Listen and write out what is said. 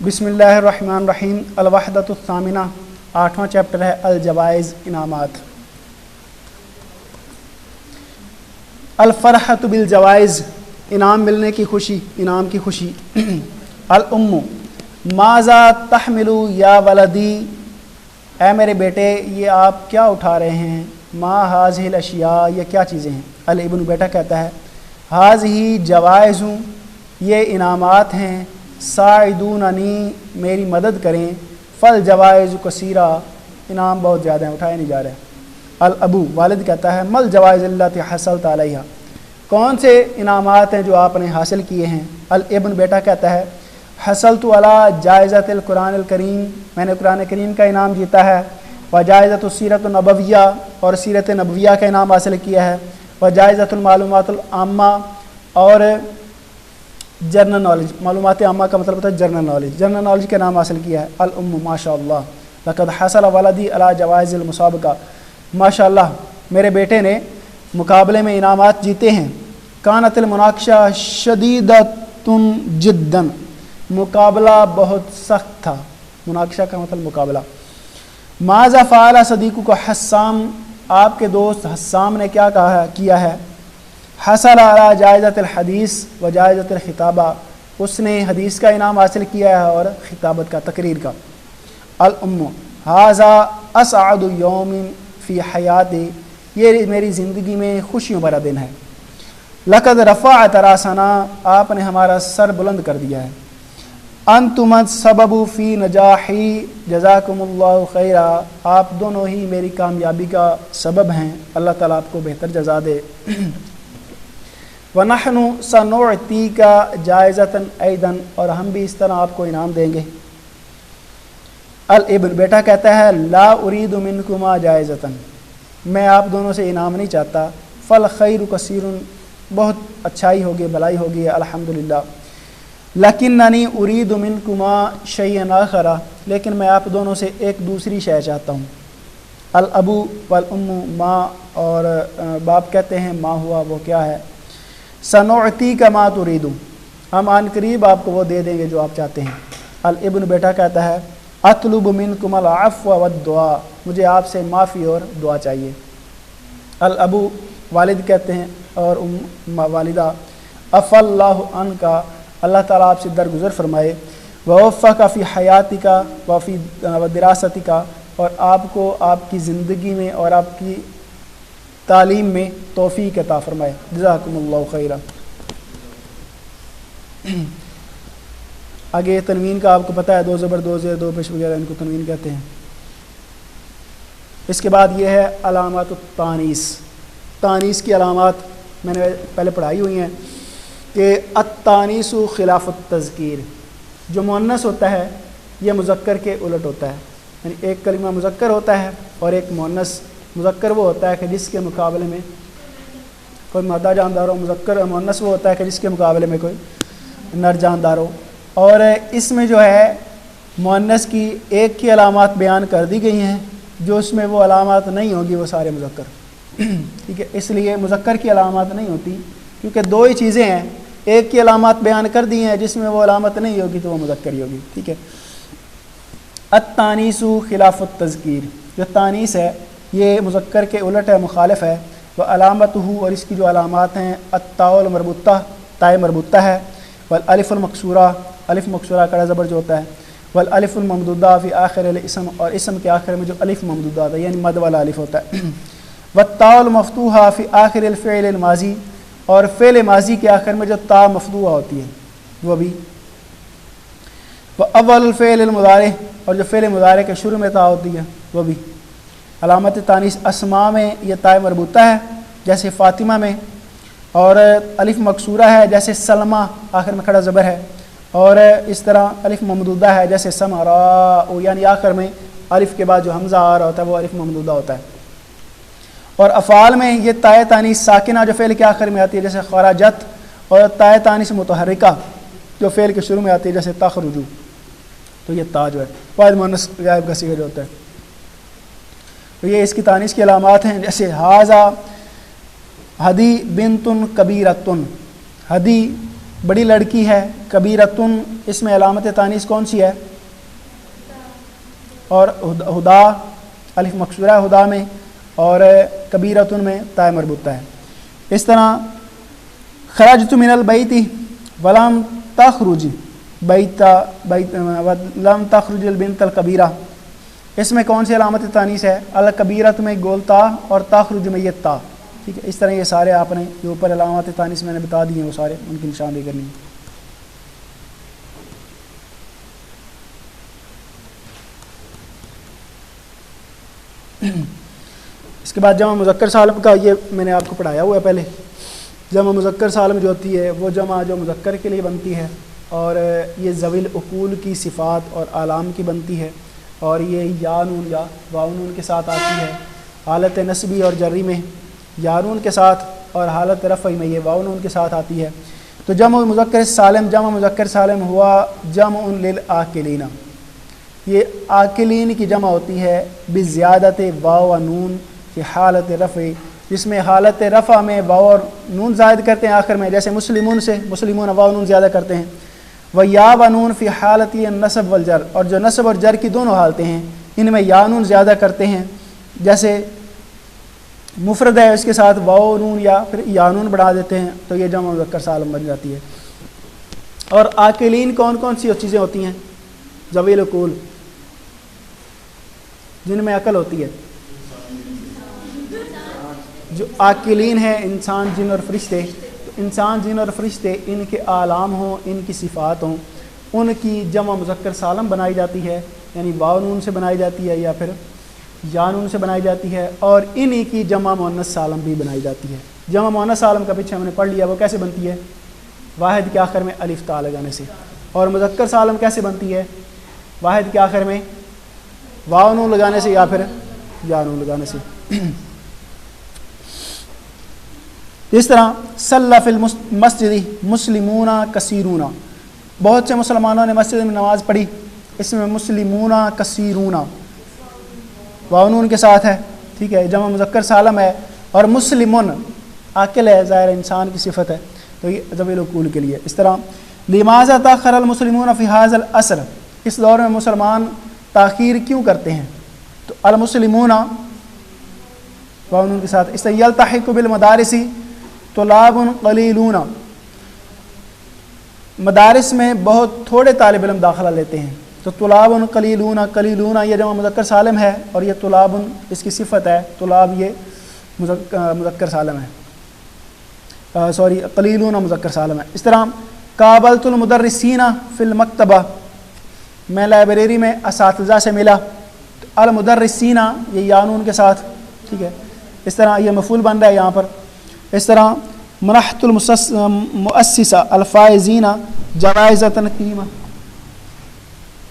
بسم اللہ الرحمن الرحیم۔ الوحدۃ الثامنہ، 8واں چیپٹر ہے الجوائز، انعامات۔ الفرحۃ بالجوائز، انعام ملنے کی خوشی، انعام کی خوشی۔ الام ماذا تحمل یا ولدی، اے میرے بیٹے یہ آپ کیا اٹھا رہے ہیں؟ ما هذه الاشیاء، یہ کیا چیزیں ہیں؟ الابن بیٹا کہتا ہے هذه جوائز، یہ انعامات ہیں، ساعدوننی میری مدد کریں، فالجوائز کثیرہ، انعام بہت زیادہ ہیں، اٹھائے نہیں جا رہے۔ الابو والد کہتا ہے مل جوائز التی حصلت علیہا، کون سے انعامات ہیں جو آپ نے حاصل کیے ہیں؟ الابن بیٹا کہتا ہے حصلت علی جائزۃ القرآن الکریم، میں نے قرآن کریم کا انعام جیتا ہے، و جائزۃ السیرۃ النبویہ، اور سیرت نبویہ کا انعام حاصل کیا ہے، و جائزۃ المعلومات العامہ، اور جنرل نالج، معلومات عامہ کا مطلب ہوتا ہے جنرل نالج، جنرل نالج کا نام حاصل کیا ہے۔ الام ماشاء اللہ لقد حصل ولدی علی جوائز المسابقہ، ماشاء اللہ میرے بیٹے نے مقابلے میں انعامات جیتے ہیں۔ کانت المناقشہ شدیدۃ جدا، مقابلہ بہت سخت تھا، مناقشہ کا مطلب مقابلہ۔ ماذا فعل صدیقک حسام، آپ کے دوست حسام نے کیا کیا ہے؟ حصل علی جائزۃ الحدیث و جائزۃ الخطابہ، اس نے حدیث کا انعام حاصل کیا ہے اور خطابت کا، تقریر کا۔ الام ھذا اسعد یوم فی حیاتی، یہ میری زندگی میں خوشیوں بھرا دن ہے۔ لقد رفعت راسنا، آپ نے ہمارا سر بلند کر دیا ہے۔ انتم السبب فی نجاحی جزاکم اللہ خیرا، آپ دونوں ہی میری کامیابی کا سبب ہیں، اللہ تعالیٰ آپ کو بہتر جزا دے۔ وَنَحْنُ سَنُعْتِيكَ جَائِزَةً أَيْضًا، اور ہم بھی اس طرح آپ کو انعام دیں گے۔ الابن بیٹا کہتا ہے لا اريد منكما جائزةً، میں آپ دونوں سے انعام نہیں چاہتا۔ فالخیر کثیر، بہت اچھائی ہوگی، بھلائی ہوگی، الحمدللہ۔ لکننی اريد منكما شيئا آخر، لیکن میں آپ دونوں سے ایک دوسری شے چاہتا ہوں۔ الابو والام ماں، اور باپ کہتے ہیں ما ہوا، وہ کیا ہے؟ سنعطیک ما تريد، ہم عن قریب آپ کو وہ دے دیں گے جو آپ چاہتے ہیں۔ الابن بیٹا کہتا ہے اطلب منکم العفو والدعاء، مجھے آپ سے معافی اور دعا چاہیے۔ الابو والد کہتے ہیں اور والدہ عفا اللہ عنک، اللہ تعالیٰ آپ سے درگزر فرمائے، ووفق فی حیاتک وفی دراستک، اور آپ کو آپ کی زندگی میں اور آپ کی تعلیم میں توفیق عطا فرمائے، جزاکم اللہ خیرا۔ آگے تنوین کا آپ کو پتہ ہے، دو زبر دو زیر دو پیش وغیرہ ان کو تنوین کہتے ہیں۔ اس کے بعد یہ ہے علامات التانیث، تانیث کی علامات میں نے پہلے پڑھائی ہوئی ہیں کہ التانیث خلاف التذکیر، جو مؤنث ہوتا ہے یہ مذکر کے الٹ ہوتا ہے، یعنی ایک کلمہ مذکر ہوتا ہے اور ایک مؤنث۔ مذکر وہ ہوتا ہے کہ جس کے مقابلے میں کوئی مادہ جاندار ہو، مذکر مؤنث وہ ہوتا ہے کہ جس کے مقابلے میں کوئی نر جاندار ہو۔ اور اس میں جو ہے مؤنث کی ایک کی علامات بیان کر دی گئی ہیں، جو اس میں وہ علامات نہیں ہوں گی وہ سارے مذکر، ٹھیک ہے، اس لیے مذکر کی علامات نہیں ہوتی، کیونکہ دو ہی چیزیں ہیں، ایک کی علامات بیان کر دی ہیں جس میں وہ علامت نہیں ہوگی تو وہ مذکر ہی ہوگی، ٹھیک ہے۔ التانیث خلاف التذکیر، جو تانیث ہے یہ مذکر کے الٹ ہے، مخالف ہے۔ وہ علامتہ، اور اس کی جو علامات ہیں التاء المربوطہ، تائے مربوطہ ہے، والالف المکسورہ، الف مکسورہ کڑا زبر جو ہوتا ہے، والالف الممدودہ فی آخر الاسم، اور اسم کے آخر میں جو الف ممدودہ ہوتا ہے یعنی مد والا الف ہوتا ہے، والتاء المفتوحہ فی آخر الفعل الماضی، اور فعل ماضی کے آخر میں جو تا مفتوحہ ہوتی ہے وہ بھی، واول الفعل المضارع، اور جو فعل مضارع کے شروع میں تا ہوتی ہے وہ بھی۔ علامت تانیث اسماء میں یہ تائے مربوطہ ہے جیسے فاطمہ میں، اور الف مکسورہ ہے جیسے سلمہ، آخر میں کھڑا زبر ہے، اور اس طرح الف ممدودہ ہے جیسے سمراء، یعنی آخر میں الف کے بعد جو حمزہ آ رہا ہوتا ہے وہ الف ممدودہ ہوتا ہے۔ اور افعال میں یہ تائے تانیث ساکنہ جو فعل کے آخر میں آتی ہے جیسے خرجت، اور تائے تانیث متحرکہ جو فعل کے شروع میں آتی ہے جیسے تخرجو، تو یہ تا جو ہے واحد مؤنث غائب کا صیغہ جو ہوتا ہے، تو یہ اس کی تانیث کی علامات ہیں، جیسے ھذا ہدی بنت کبیرۃ، ہدی بڑی لڑکی ہے. کبیرتن اس میں علامت تانیث کون سی ہے؟ اور ہدا الف مکسورہ ہدا میں، اور کبیرتن میں تا مربوطہ ہے. اس طرح خرجت من البیت ولم تخرج لم تخرج البنت الکبیرہ، اس میں کون سی علامت تانیث ہے؟ الکبیرت میں گول تا اور تخرج میں یہ تا. ٹھیک ہے، اس طرح یہ سارے آپ نے جو اوپر علامات تانیث میں نے بتا دی ہیں وہ سارے ان کی نشاندہی کرنی ہے. اس کے بعد جمع مذکر سالم کا یہ میں نے آپ کو پڑھایا ہوا ہے پہلے. جمع مذکر سالم جو ہوتی ہے وہ جمع جو مذکر کے لیے بنتی ہے، اور یہ ذوی العقول کی صفات اور اعلام کی بنتی ہے، اور یہ یا نون یا واو نون کے ساتھ آتی ہے. حالت نصبی اور جری میں یا نون کے ساتھ، اور حالت رفعی میں یہ واو نون کے ساتھ آتی ہے. تو جمع مذکر سالم، جمع مذکر سالم ہوا جمع للعاقلین، یہ عاقلین کی جمع ہوتی ہے بزیادت واو و نون کی حالت رفع، جس میں حالت رفع میں واو اور نون زائد کرتے ہیں آخر میں، جیسے مسلمون سے مسلمون واو نون زیادہ کرتے ہیں. و یا و نون فی حالت نصب والجر، اور جو نصب اور جر کی دونوں حالتیں ہیں ان میں یا نون زیادہ کرتے ہیں، جیسے مفرد ہے اس کے ساتھ واو نون یا پھر یا نون بڑھا دیتے ہیں، تو یہ جمع مذکر سالم بن جاتی ہے. اور عاقلین کون کون سی چیزیں ہوتی ہیں؟ ذوی العقول، جن میں عقل ہوتی ہے. جو عاقلین ہیں انسان جن اور فرشتے، انسان جن اور فرشتے ان کے اعلام ہوں، ان کی صفات ہوں، ان کی جمع مذکر سالم بنائی جاتی ہے، یعنی واو نون سے بنائی جاتی ہے یا پھر یا نون سے بنائی جاتی ہے، اور انہی کی جمع مؤنث سالم بھی بنائی جاتی ہے. جمع مؤنث سالم کا پیچھے ہم نے پڑھ لیا، وہ کیسے بنتی ہے؟ واحد کے آخر میں الف تا لگانے سے. اور مذکر سالم کیسے بنتی ہے؟ واحد کے آخر میں واو نون لگانے سے یا پھر یا نون لگانے سے. اس طرح صلی فی المسجد مسلمون کثیرون، بہت سے مسلمانوں نے مسجد میں نماز پڑھی، اس میں مسلمون کثیرون واو نون کے ساتھ ہے. ٹھیک ہے، جمع مذکر سالم ہے، اور مسلمون عاقل ہے، ظاہر انسان کی صفت ہے، تو یہ ذوی العقول کے لیے. اس طرح لماذا تاخر المسلمون فی ھذا العصر، اس دور میں مسلمان تاخیر کیوں کرتے ہیں؟ تو المسلمون واو نون کے ساتھ. اس طرح یلتحق بالمدارس طلاب قلیلون، مدارس میں بہت تھوڑے طالب علم داخلہ لیتے ہیں، تو طلاب قلیلون، قلیلون یہ جمع مذکر سالم ہے، اور یہ طلاب اس کی صفت ہے، طلاب یہ مذکر سالم ہے، قلیلون مذکر سالم ہے. اس طرح قابلت المدرسین فی المکتبہ، میں لائبریری میں اساتذہ سے ملا، المدرسین یہ یا نون کے ساتھ. ٹھیک ہے، اس طرح یہ مفعول بن رہا ہے یہاں پر. اس طرح منحت المؤسسہ الفائزین جوائز تنقیمہ،